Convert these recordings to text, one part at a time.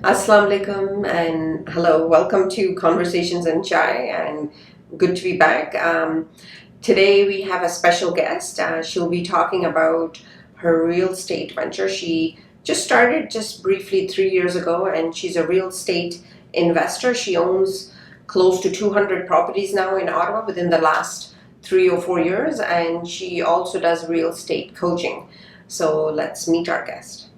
Assalamu alaikum and hello. Welcome to Conversations and Chai, and good to be back. Today we have a special guest. She'll be talking about her real estate venture. She just started just briefly 3 years ago, and she's a real estate investor. She owns close to 200 properties now in Ottawa within the last 3 or 4 years, and she also does real estate coaching. So let's meet our guest.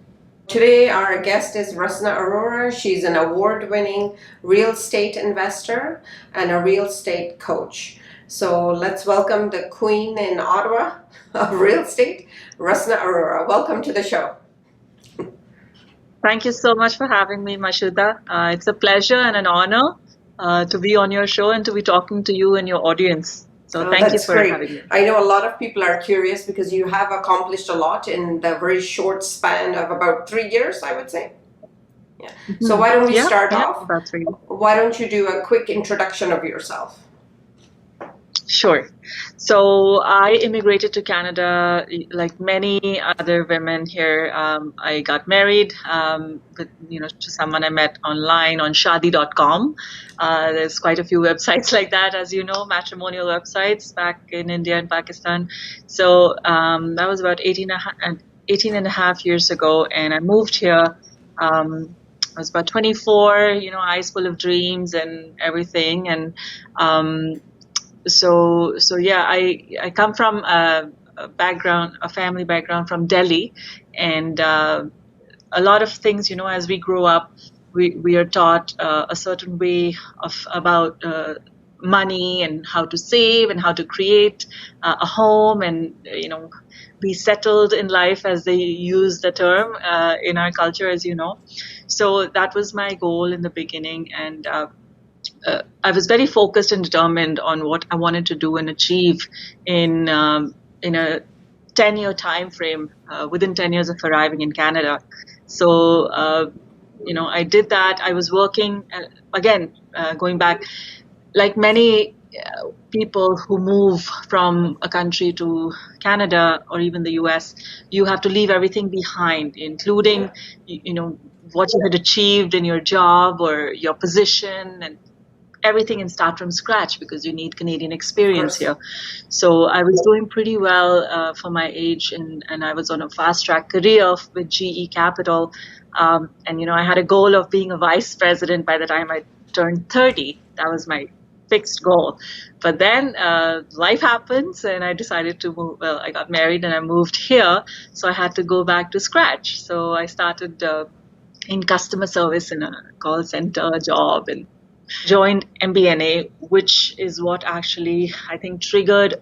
Today, our guest is Rasna Arora. She's an award-winning real estate investor and a real estate coach. So let's welcome the queen in Ottawa of real estate, Rasna Arora. Welcome to the show. Thank you so much for having me, Mashuda. It's a pleasure and an honor to be on your show and to be talking to you and your audience. So thank you for having me. I know a lot of people are curious because you have accomplished a lot in the very short span of about 3 years, I would say. Yeah. So why don't we start off? That's right. Why don't you do a quick introduction of yourself? Sure. So I immigrated to Canada like many other women here. I got married to someone I met online on shadi.com. There's quite a few websites like that, as you know, matrimonial websites back in India and Pakistan. So that was about 18 and a half years ago, and I moved here. I was about 24, eyes full of dreams and everything. And So yeah, I come from a family background from Delhi, and a lot of things, as we grow up, we are taught a certain way about money and how to save and how to create a home and be settled in life, as they use the term in our culture, as you know. So that was my goal in the beginning, and I was very focused and determined on what I wanted to do and achieve in a 10-year time frame, within 10 years of arriving in Canada. So, I did that. I was working, going back, like many people who move from a country to Canada or even the US, you have to leave everything behind, including, what you had achieved in your job or your position, and everything, and start from scratch because you need Canadian experience here. So I was doing pretty well for my age, and I was on a fast track career with GE Capital. And I had a goal of being a vice president by the time I turned 30. That was my fixed goal. But then life happens, and I decided to move. Well, I got married and I moved here, so I had to go back to scratch. So I started in customer service in a call center job, and joined MBNA, which is what actually, I think, triggered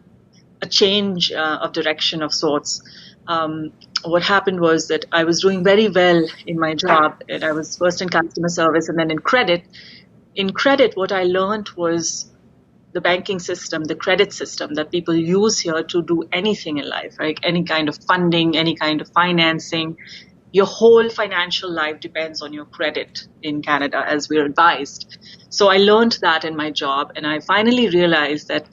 a change of direction of sorts. What happened was that I was doing very well in my job, and I was first in customer service and then in credit. In credit, what I learned was the banking system, the credit system that people use here to do anything in life, right? Any kind of funding, any kind of financing. Your whole financial life depends on your credit in Canada, as we're advised. So I learned that in my job, and I finally realized that,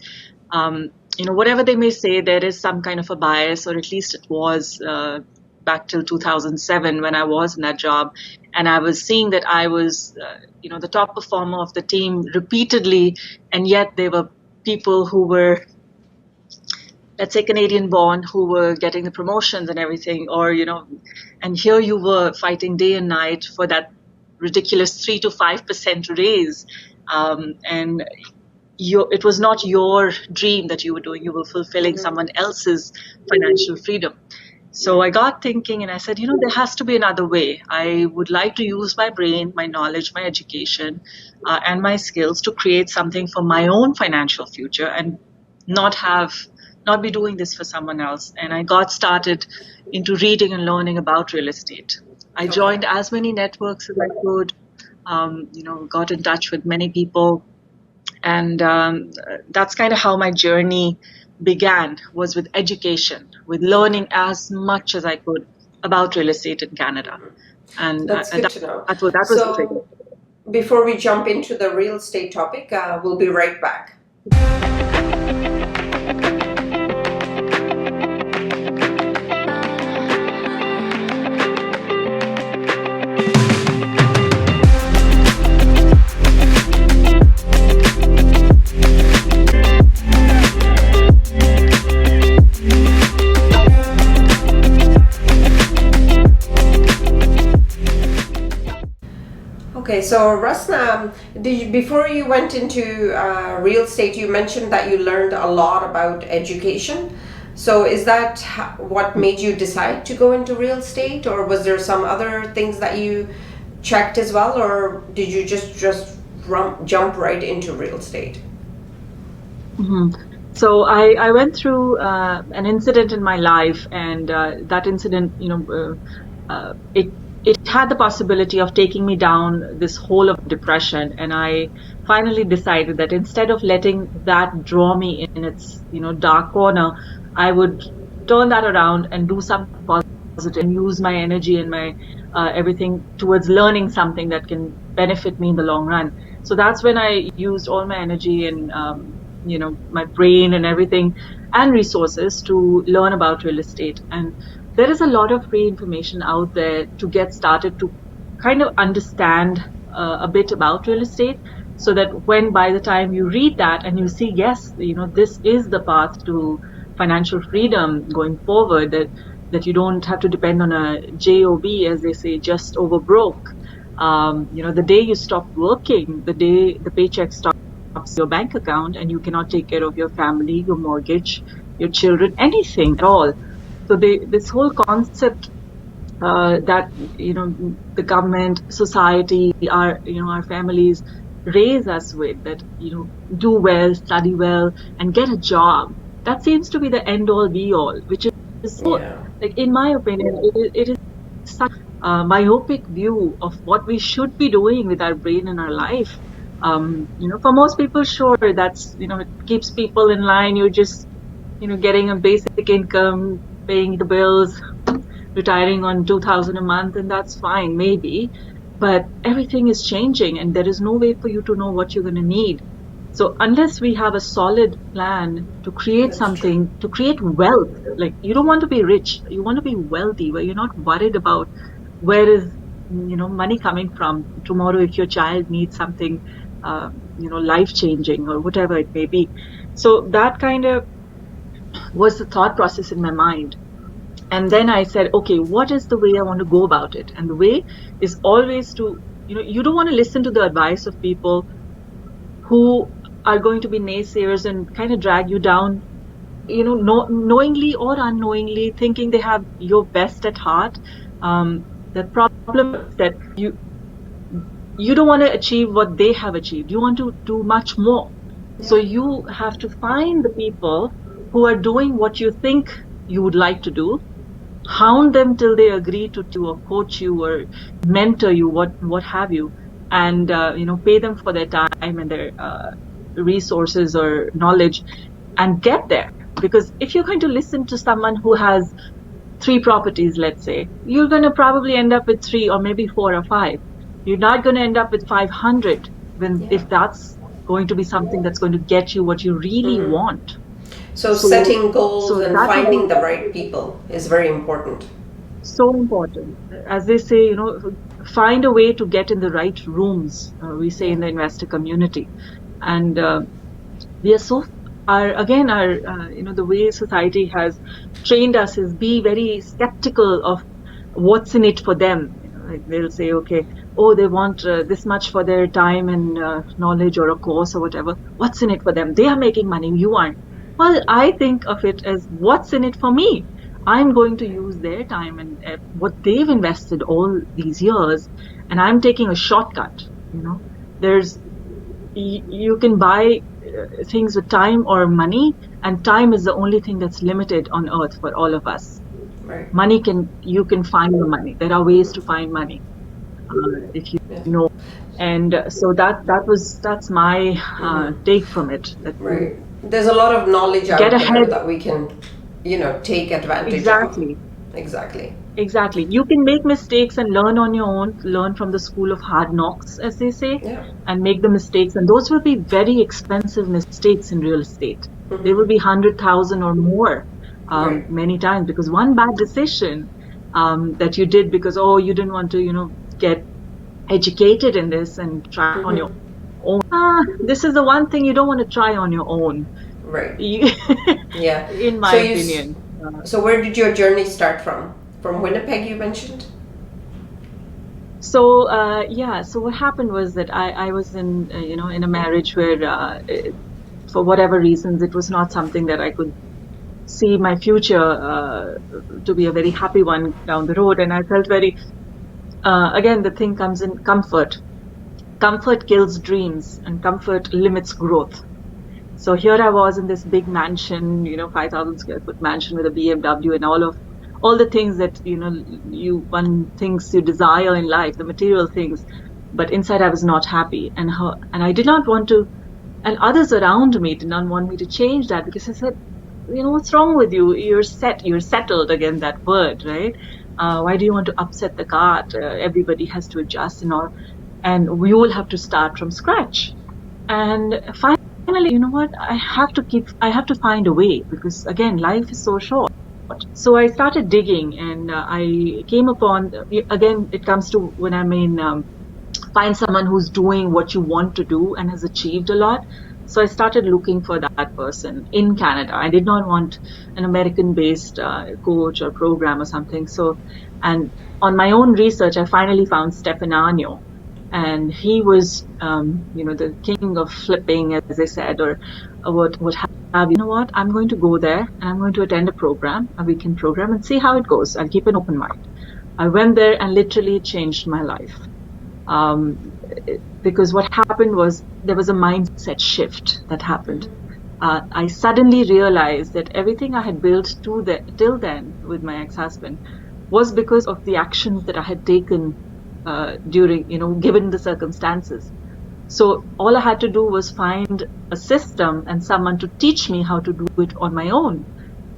whatever they may say, there is some kind of a bias, or at least it was back till 2007 when I was in that job. And I was seeing that I was, the top performer of the team repeatedly, and yet there were people who were, let's say, Canadian born, who were getting the promotions and everything, or, and here you were fighting day and night for that ridiculous 3 to 5% raise. And it was not your dream that you were doing. You were fulfilling someone else's financial freedom. So I got thinking, and I said, there has to be another way. I would like to use my brain, my knowledge, my education, and my skills to create something for my own financial future, and not be doing this for someone else. And I got started into reading and learning about real estate. I joined as many networks as I could, got in touch with many people. And that's kind of how my journey began, was with education, with learning as much as I could about real estate in Canada. And that's good to know. That was the trigger. Before we jump into the real estate topic, we'll be right back. Okay, so Rasna, before you went into real estate, you mentioned that you learned a lot about education. So is that what made you decide to go into real estate, or was there some other things that you checked as well, or did you just jump right into real estate? hmm So I went through an incident in my life, and that incident, it had the possibility of taking me down this hole of depression. And I finally decided that instead of letting that draw me in its, dark corner, I would turn that around and do something positive and use my energy and my everything towards learning something that can benefit me in the long run. So that's when I used all my energy and my brain and everything and resources to learn about real estate. And there is a lot of free information out there to get started to kind of understand a bit about real estate, so that when by the time you read that and you see, yes, this is the path to financial freedom going forward, that you don't have to depend on a job, as they say, just over broke. The day you stop working, the day the paycheck stops your bank account, and you cannot take care of your family, your mortgage, your children, anything at all. So this whole concept that the government, society, our families raise us with, that do well, study well, and get a job. That seems to be the end all be all, which is so, Yeah, like, in my opinion, it is such myopic view of what we should be doing with our brain and our life. For most people, sure, that's it keeps people in line. You're just getting a basic income, paying the bills, retiring on 2000 a month, and that's fine, maybe. But everything is changing, and there is no way for you to know what you're going to need. So unless we have a solid plan to create that's true. something, to create wealth, like, you don't want to be rich, you want to be wealthy, where you're not worried about where is money coming from tomorrow if your child needs something, life changing or whatever it may be. So that kind of was the thought process in my mind. And then I said, okay, what is the way I want to go about it? And the way is always to, you don't want to listen to the advice of people who are going to be naysayers and kind of drag you down, knowingly or unknowingly, thinking they have your best at heart. The problem is that you don't want to achieve what they have achieved. You want to do much more. So Yeah. you have to find the people who are doing what you think you would like to do, hound them till they agree to or coach you or mentor you, what have you, and pay them for their time and their resources or knowledge, and get there. Because if you're going to listen to someone who has 3 properties, let's say, you're going to probably end up with 3 or maybe 4 or 5. You're not going to end up with 500 when Yeah. if that's going to be something that's going to get you what you really Mm-hmm. want. So So setting goals so and that would be finding the right people is very important. so important. As they say, find a way to get in the right rooms, we say Yeah. in the investor community. And we are so, the way society has trained us is be very skeptical of what's in it for them. Like, they'll say, okay, oh, they want this much for their time and knowledge or a course or whatever. What's in it for them? They are making money, you aren't. Well, I think of it as, what's in it for me? I'm going to use their time and what they've invested all these years, and I'm taking a shortcut. There's you can buy things with time or money, and time is the only thing that's limited on earth for all of us. Right. You can find the money. There are ways to find money, if you Yeah. know. And so that's my Mm-hmm. take from it. That Right. There's a lot of knowledge get out there ahead. that we can, take advantage of. Exactly. Exactly. Exactly. You can make mistakes and learn on your own, learn from the school of hard knocks, as they say, Yeah. and make the mistakes. And those will be very expensive mistakes in real estate. They will Mm-hmm. be 100,000 or more, Right. many times, because one bad decision that you did because, oh, you didn't want to, get educated in this and try on your Mm-hmm. own. This is the one thing you don't want to try on your own, Right. You- Yeah. in my So opinion. so where did your journey start from? From Winnipeg, you mentioned. So yeah, so what happened was that I was in in a marriage where for whatever reasons it was not something that I could see my future to be a very happy one down the road, and I felt very again the thing comes in comfort. Comfort kills dreams, and comfort limits growth. So here I was in this big mansion, 5,000 square foot mansion with a BMW and all the things that, one thinks you desire in life, the material things. But inside I was not happy. And I did not want to, and others around me did not want me to change that, because I said, what's wrong with you? You're settled, again, that word, right? Why do you want to upset the cart? Everybody has to adjust and all. And we all have to start from scratch. And finally, you know what? I have to find a way, because again, life is so short. So I started digging, and I came upon, again, it comes to when I mean, find someone who's doing what you want to do and has achieved a lot. So I started looking for that person in Canada. I did not want an American-based coach or program or something. So, and on my own research, I finally found Stefano, and he was, the king of flipping, as I said, or what have you. You know what? I'm going to go there and I'm going to attend a weekend program, and see how it goes. I'll keep an open mind. I went there and literally changed my life. Because what happened was there was a mindset shift that happened. I suddenly realized that everything I had built till then with my ex-husband was because of the actions that I had taken during, given the circumstances. So all I had to do was find a system and someone to teach me how to do it on my own.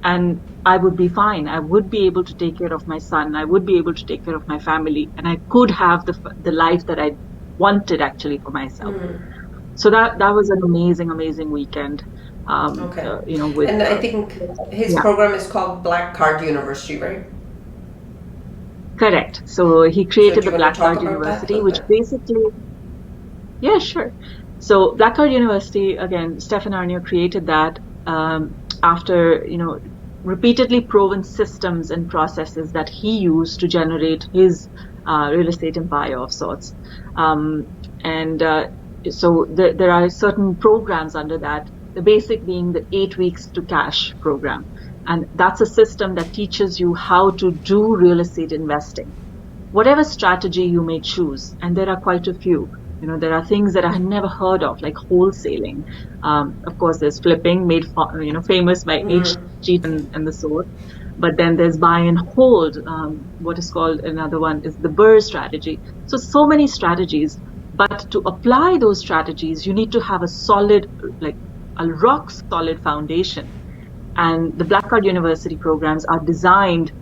And I would be fine. I would be able to take care of my son. I would be able to take care of my family, and I could have the life that I wanted actually for myself. So that was an amazing weekend. Okay. With And I think his program is called Black Card University, right? Correct. So he created So the Black Card University, which basically, yeah, sure. So Black Card University, again, Stefan Arnier created that after, repeatedly proven systems and processes that he used to generate his real estate empire of sorts. So there are certain programs under that, the basic being the 8 weeks to cash program. And that's a system that teaches you how to do real estate investing, whatever strategy you may choose. And there are quite a few. There are things that I had never heard of, like wholesaling. Of course, there's flipping, made famous by H.G. and the sort. But then there's buy and hold. What is called another one is the BRRRR strategy. So many strategies. But to apply those strategies, you need to have a solid, like a rock solid foundation. And the Black Card University programs are designed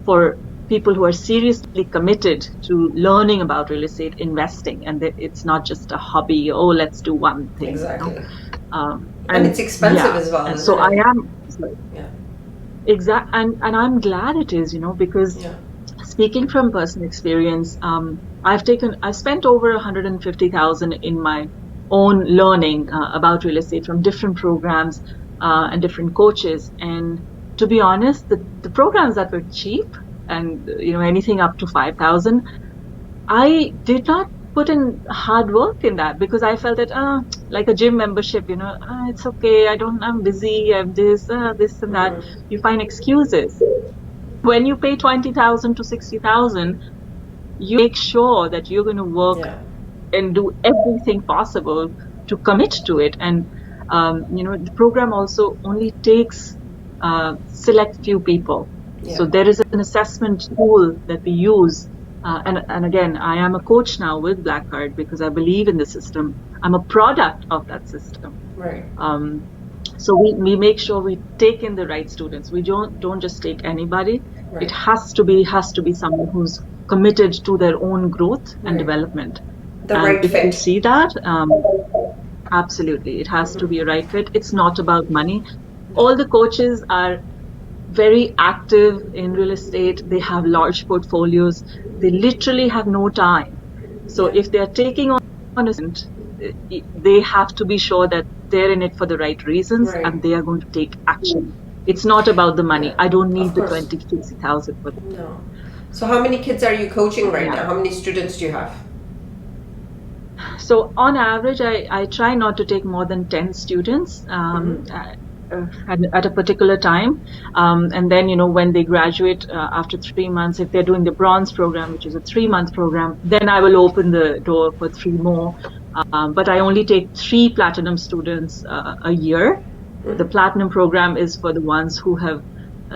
for people who are seriously committed to learning about real estate investing, and it's not just a hobby. Oh, let's do one thing. Exactly. And it's expensive as well. And so I am. Yeah. Exact. And I'm glad it is, because speaking from personal experience, I've spent over 150,000 in my own learning about real estate from different programs and different coaches. And to be honest, the programs that were cheap, and anything up to 5,000, I did not put in hard work in that, because I felt that like a gym membership, it's okay, I'm busy, I'm this and that. You find excuses. When you pay 20,000 to 60,000, you make sure that you're going to work and do everything possible to commit to it. And the program also only takes select few people. So there is an assessment tool that we use. And again, I am a coach now with Black Card because I believe in the system. I'm a product of that system. Right. So we make sure we take in the right students. We don't just take anybody. Right. It has to be someone who's committed to their own growth and development. The right fit. If you see that, absolutely, it has to be a right fit. It's not about money. All the coaches are very active in real estate. They have large portfolios. They literally have no time. So if they are taking on a student, they have to be sure that they're in it for the right reasons and they are going to take action. It's not about the money. I don't need the 20,000 to 60,000 for that. No. So how many kids are you coaching right Yeah. now? How many students do you have? So on average, I try not to take more than 10 students at a particular time. And then, when they graduate after 3 months, if they're doing the bronze program, which is a 3-month program, then I will open the door for 3 more. But I only take 3 platinum students a year. The platinum program is for the ones who have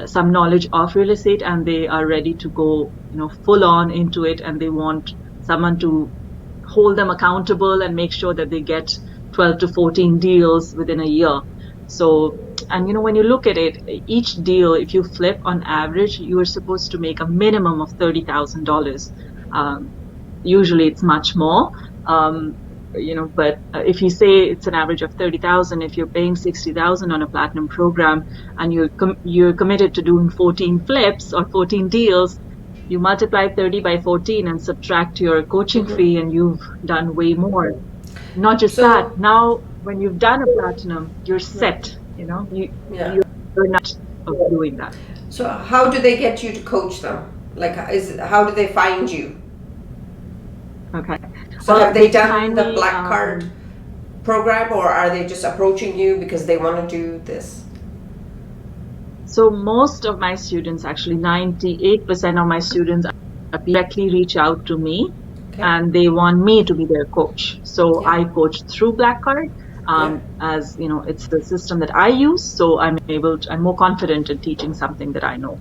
some knowledge of real estate and they are ready to go, full on into it, and they want someone to hold them accountable and make sure that they get 12 to 14 deals within a year. So, and when you look at it, each deal, if you flip on average, you are supposed to make a minimum of $30,000. Usually it's much more. But if you say it's an average of 30,000, if you're paying 60,000 on a platinum program and you're committed to doing 14 flips or 14 deals, you multiply 30 by 14 and subtract your coaching fee, and you've done way more. Not just that, now when you've done a platinum, you're set. You're not of doing that. So how do they get you to coach them? Like, how do they find you? Okay. So have they done the black card program, or are they just approaching you because they want to do this? So most of my students, actually 98% of my students, directly reach out to me, and they want me to be their coach. So I coach through black card. As it's the system that I use, so I'm more confident in teaching something that I know.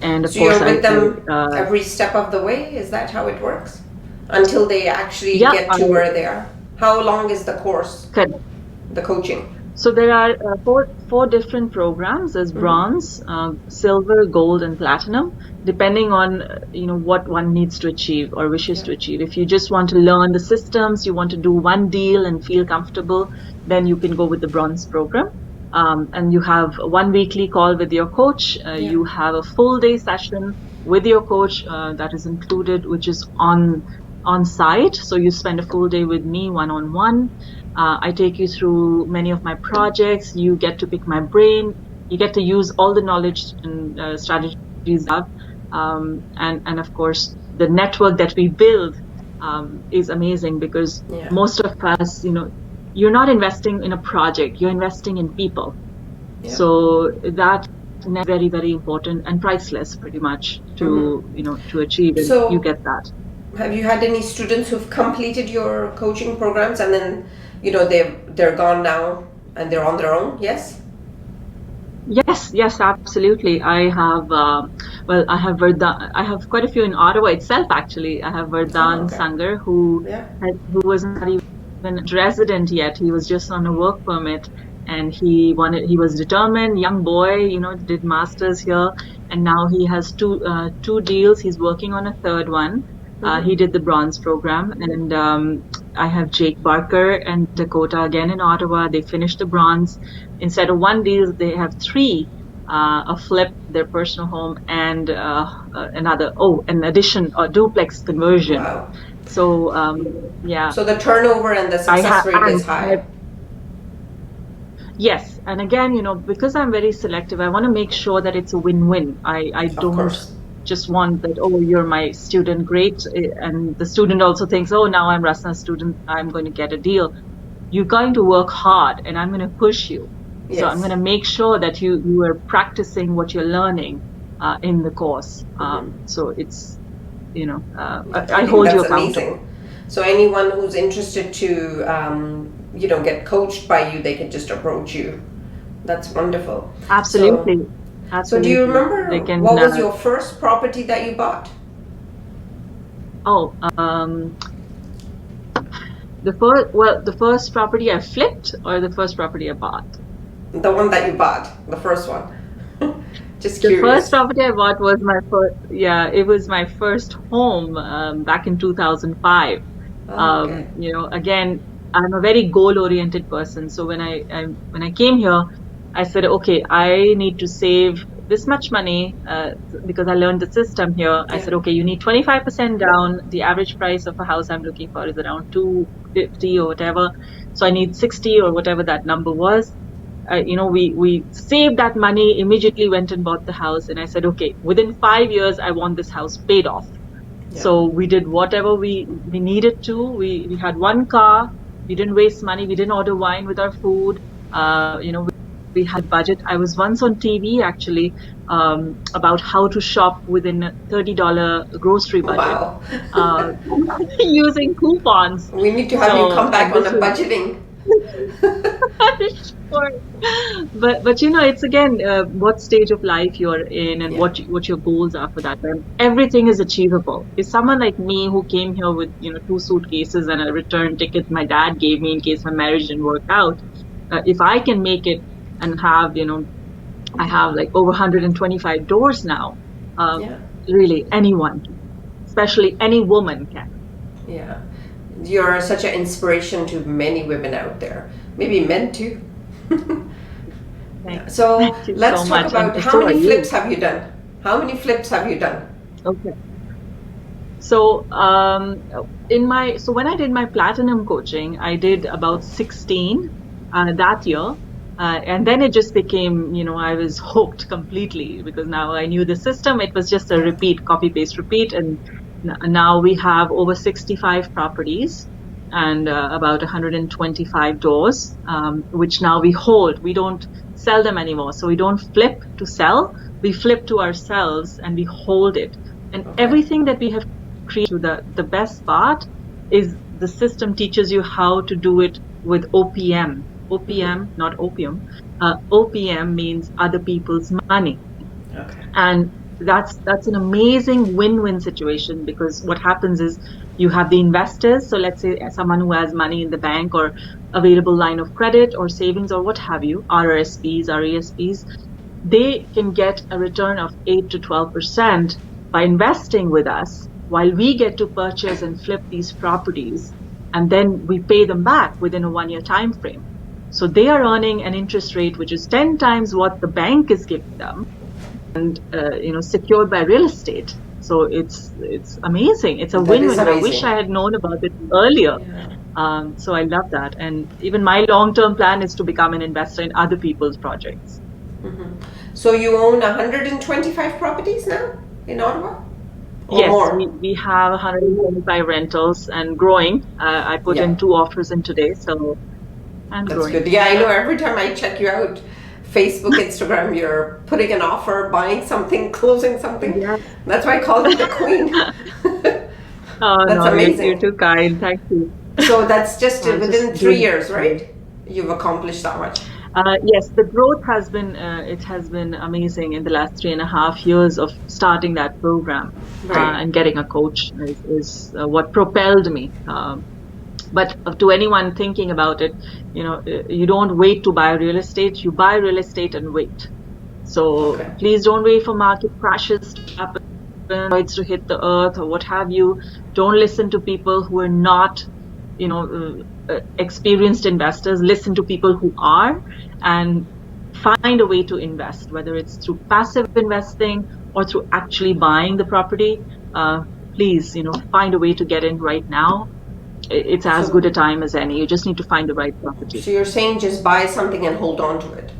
And of so course, you're with them every step of the way. Is that how it works? Until they actually get to where they are. How long is the course? The coaching. So there are four different programs. There's bronze, silver, gold, and platinum, depending on what one needs to achieve or wishes to achieve. If you just want to learn the systems, you want to do one deal and feel comfortable, then you can go with the bronze program. And you have one weekly call with your coach. You have a full day session with your coach that is included, which is on site. So you spend a full day with me one-on-one. I take you through many of my projects. You get to pick my brain. You get to use all the knowledge and strategies I have. And of course, the network that we build is amazing, because most of us, you're not investing in a project, you're investing in people. So that is very, very important and priceless, pretty much, to to achieve. And you get that. Have you had any students who've completed your coaching programs and then they're gone now and they're on their own? Yes. Yes, absolutely. I have I have quite a few in Ottawa itself, actually. I have Vardhan Sangar, who was not even a resident yet. He was just on a work permit, and he was determined, young boy, did masters here, and now he has two deals. He's working on a third one. He did the bronze program, and I have Jake Barker and Dakota again in Ottawa. They finished the bronze. Instead of one deal, they have 3, a flip, their personal home, and an addition, a duplex conversion. Wow. So, So the turnover and the success rate is high. Yes. And again, because I'm very selective, I want to make sure that it's a win-win. I don't just want that, you're my student, great, and the student also thinks, now I'm Rasna's student, I'm going to get a deal. You're going to work hard, and I'm going to push you. Yes. So I'm going to make sure that you are practicing what you're learning in the course. So it's, I hold you accountable. Amazing. So anyone who's interested to, get coached by you, they can just approach you. That's wonderful. Absolutely. So do you remember what was your first property that you bought? The first property I flipped, or the first property I bought? The one that you bought, the first one. Just curious. The first property I bought was it was my first home back in 2005. Again, I'm a very goal-oriented person. So when I came here, I said, okay, I need to save this much money because I learned the system here. I said, okay, you need 25% down. The average price of a house I'm looking for is around $250 or whatever. So I need 60 or whatever that number was. we saved that money, immediately went and bought the house. And I said, okay, within 5 years, I want this house paid off. Yeah. So we did whatever we needed to. We had one car. We didn't waste money. We didn't order wine with our food. We had budget. I was once on TV actually about how to shop within a $30 grocery budget. Wow. Using coupons. We need to have you come back on a budgeting. Sure. But it's again what stage of life you're in and what your goals are for that time. Everything is achievable. If someone like me who came here with 2 suitcases and a return ticket my dad gave me in case my marriage didn't work out, if I can make it and have I have like over 125 doors now. Really, anyone, especially any woman can. Yeah. You're such an inspiration to many women out there. Maybe men too. So let's talk about how many flips have you done? How many flips have you done? Okay. So when I did my platinum coaching, I did about 16 that year. And then it just became, I was hooked completely because now I knew the system. It was just a repeat, copy, paste, repeat. And now we have over 65 properties and about 125 doors, which now we hold. We don't sell them anymore. So we don't flip to sell. We flip to ourselves and we hold it. And everything that we have created, the best part is the system teaches you how to do it with OPM. OPM, not opium. OPM means other people's money. Okay. And that's an amazing win-win situation because what happens is you have the investors. So let's say someone who has money in the bank or available line of credit or savings or what have you, RRSPs, RESPs, they can get a return of 8 to 12% by investing with us while we get to purchase and flip these properties. And then we pay them back within a 1-year time frame. So they are earning an interest rate which is 10 times what the bank is giving them, and secured by real estate. So it's amazing. It's a win-win. I wish I had known about it earlier. Yeah. So I love that. And even my long-term plan is to become an investor in other people's projects. Mm-hmm. So you own 125 properties now in Ottawa? Or yes, more? We have 125 rentals and growing. I put in 2 offers in today, so. That's growing. Good. Yeah, I know every time I check you out, Facebook, Instagram, you're putting an offer, buying something, closing something. Yeah. That's why I call you the queen. That's amazing. You're too kind. Thank you. So that's just within 3 years, right? You've accomplished that much. Yes, the growth has been amazing in the last 3.5 years of starting that program. Right. And getting a coach is what propelled me. But to anyone thinking about it, you don't wait to buy real estate. You buy real estate and wait. So please don't wait for market crashes to happen, to hit the earth or what have you. Don't listen to people who are not, experienced investors. Listen to people who are and find a way to invest, whether it's through passive investing or through actually buying the property. Please, find a way to get in right now. It's as good a time as any. You just need to find the right property. So you're saying just buy something and hold on to it?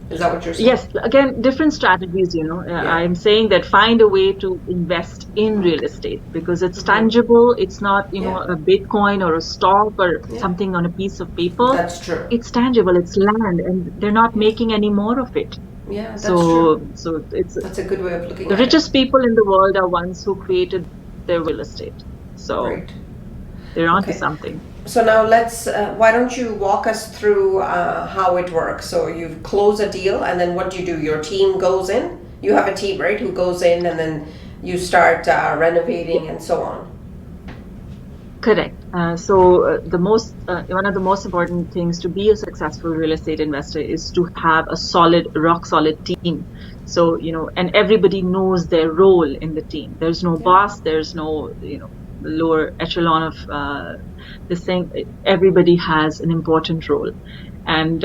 Is that what you're saying? Yes. Again, different strategies, I'm saying that find a way to invest in real estate because it's tangible. It's not, a Bitcoin or a stock or something on a piece of paper. That's true. It's tangible. It's land and they're not making any more of it. Yeah, that's true. So that's a good way of looking at it. The richest people in the world are ones who created their real estate. So they're onto something. So now why don't you walk us through how it works? So you close a deal and then what do you do? Your team goes in? You have a team, right, who goes in and then you start renovating and so on. Correct. So one of the most important things to be a successful real estate investor is to have a rock solid team. So, and everybody knows their role in the team. There's no boss, there's no, lower echelon of this thing. Everybody has an important role. And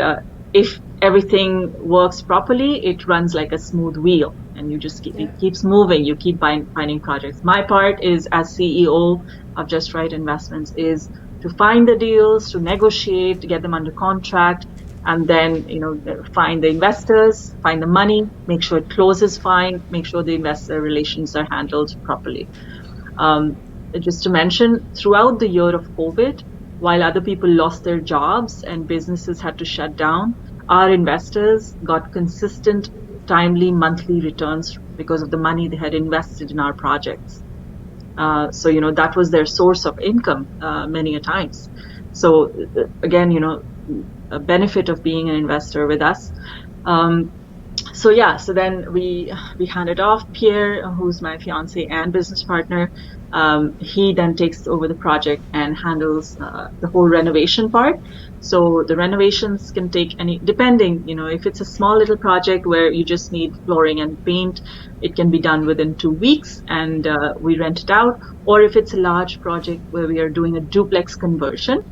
if everything works properly, it runs like a smooth wheel and you just it keeps moving. You keep finding projects. My part is as CEO of Just Right Investments is to find the deals, to negotiate, to get them under contract, and then, find the investors, find the money, make sure it closes fine, make sure the investor relations are handled properly. Um, just to mention, throughout the year of COVID, while other people lost their jobs and businesses had to shut down, our investors got consistent, timely monthly returns because of the money they had invested in our projects. So, that was their source of income many a times. So, again, a benefit of being an investor with us. So then we handed off Pierre, who's my fiance and business partner. He then takes over the project and handles the whole renovation part. So the renovations can take depending, if it's a small little project where you just need flooring and paint, it can be done within 2 weeks, and we rent it out. Or if it's a large project where we are doing a duplex conversion,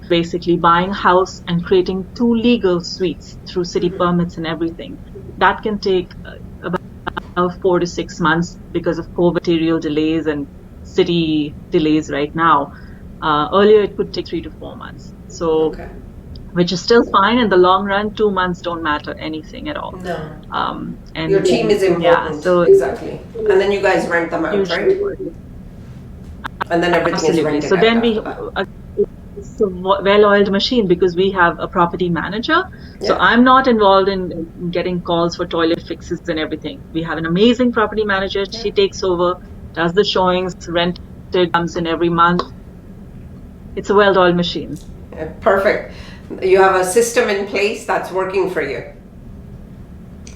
basically buying a house and creating 2 legal suites through city permits and everything, that can take about 4 to 6 months because of COVID material delays and city delays right now. Earlier, it could take 3 to 4 months. So, which is still fine. In the long run, 2 months don't matter anything at all. No. And your team is important. Yeah, so exactly. And then you guys rent them out, right? And then everything is rented so out then it's a well-oiled machine because we have a property manager. So I'm not involved in getting calls for toilet fixes and everything. We have an amazing property manager. She takes over, does the showings, rented, comes in every month. It's a well-oiled machine. Perfect. You have a system in place that's working for you.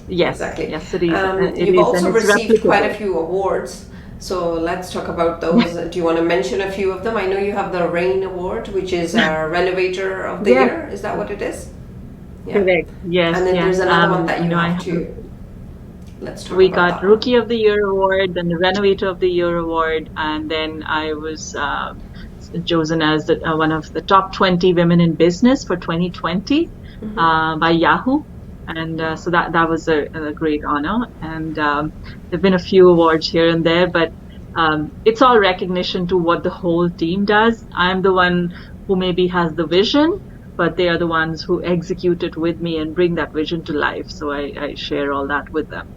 Yes, exactly. Yes, it is. You've also received quite a few awards. So let's talk about those. Do you want to mention a few of them? I know you have the RAIN Award, which is a Renovator of the Year. Is that what it is? Correct. Yes. And then there's another one that you have too. Let's talk we about got Rookie of the Year Award, then the Renovator of the Year Award, and then I was chosen as one of the top 20 women in business for 2020 by Yahoo. And so that was a great honor. And there've been a few awards here and there, but it's all recognition to what the whole team does. I'm the one who maybe has the vision, but they are the ones who execute it with me and bring that vision to life. So I share all that with them.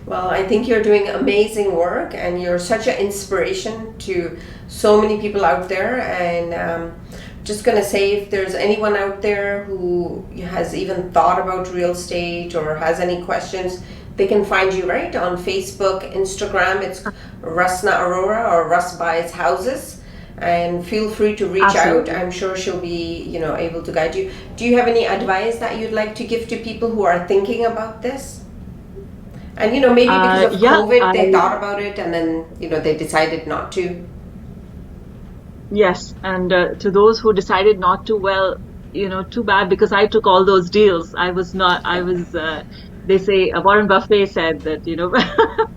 Well, I think you're doing amazing work, and you're such an inspiration to so many people out there. And just going to say, if there's anyone out there who has even thought about real estate or has any questions, they can find you right on Facebook, Instagram. It's Rasna Arora or Russ Buys Houses. And feel free to reach out. I'm sure she'll be, able to guide you. Do you have any advice that you'd like to give to people who are thinking about this? And, maybe because of COVID, they thought about it and then, they decided not to. Yes. And to those who decided not to, well, too bad, because I took all those deals. They say, Warren Buffett said that,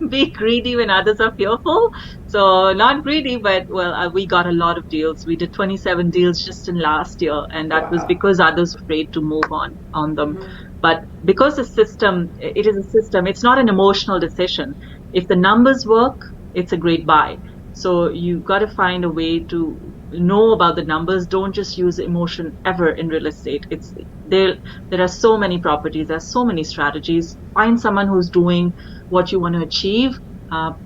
be greedy when others are fearful. So not greedy, but we got a lot of deals. We did 27 deals just in last year. And that was because others were afraid to move on them. But because it is a system, it's not an emotional decision. If the numbers work, it's a great buy. So you've got to find a way to know about the numbers. Don't just use emotion ever in real estate. There are so many properties, there's so many strategies. Find someone who's doing what you want to achieve.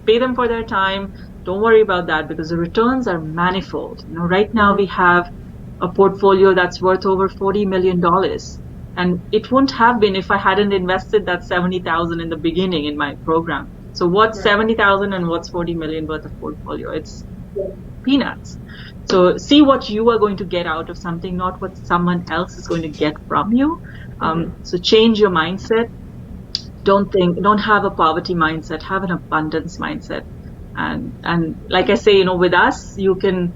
Pay them for their time. Don't worry about that, because the returns are manifold. Right now we have a portfolio that's worth over $40 million. And it wouldn't have been if I hadn't invested that $70,000 in the beginning in my program. So what's $70,000 and what's $40 million worth of portfolio? It's peanuts. So see what you are going to get out of something, not what someone else is going to get from you. So change your mindset. Don't have a poverty mindset. Have an abundance mindset. And like I say, with us, you can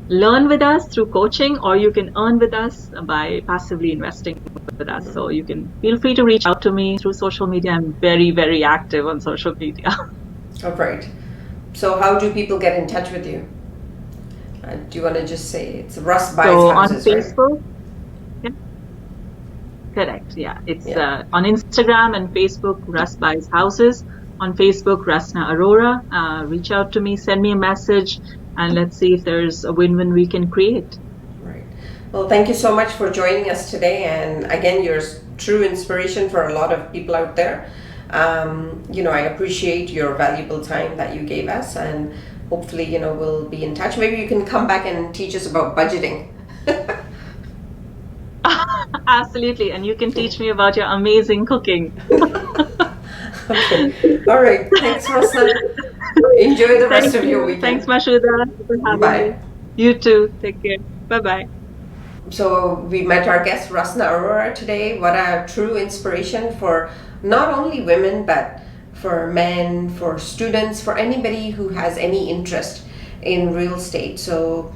learn with us through coaching, or you can earn with us by passively investing with us. So you can feel free to reach out to me through social media. I'm very, very active on social media. Oh, great. So how do people get in touch with you? Do you want to just say it's Russ Buys Houses, on Facebook? Right? Yeah. Correct. Yeah. It's on Instagram and Facebook, Russ Buys Houses. On Facebook, Rasna Arora. Reach out to me, send me a message, and let's see if there's a win-win we can create. Right. Well, thank you so much for joining us today. And again, you're true inspiration for a lot of people out there. I appreciate your valuable time that you gave us, and hopefully, we'll be in touch. Maybe you can come back and teach us about budgeting. Absolutely. And you can teach me about your amazing cooking. Okay. All right. Thanks, Rasna. Enjoy the rest Thank of your you. Thanks, weekend. Mashuda, for having me. Bye. You too. Take care. Bye bye. So we met our guest Rasna Arora today. What a true inspiration for not only women but for men, for students, for anybody who has any interest in real estate. So,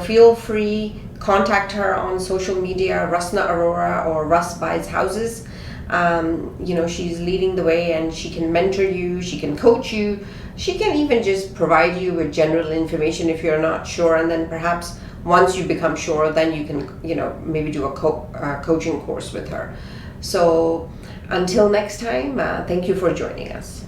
feel free, contact her on social media, Rasna Arora or Russ Buys Houses. She's leading the way and she can mentor you, she can coach you, she can even just provide you with general information if you're not sure, and then perhaps once you become sure, then you can, maybe do a coaching course with her. So until next time, thank you for joining us.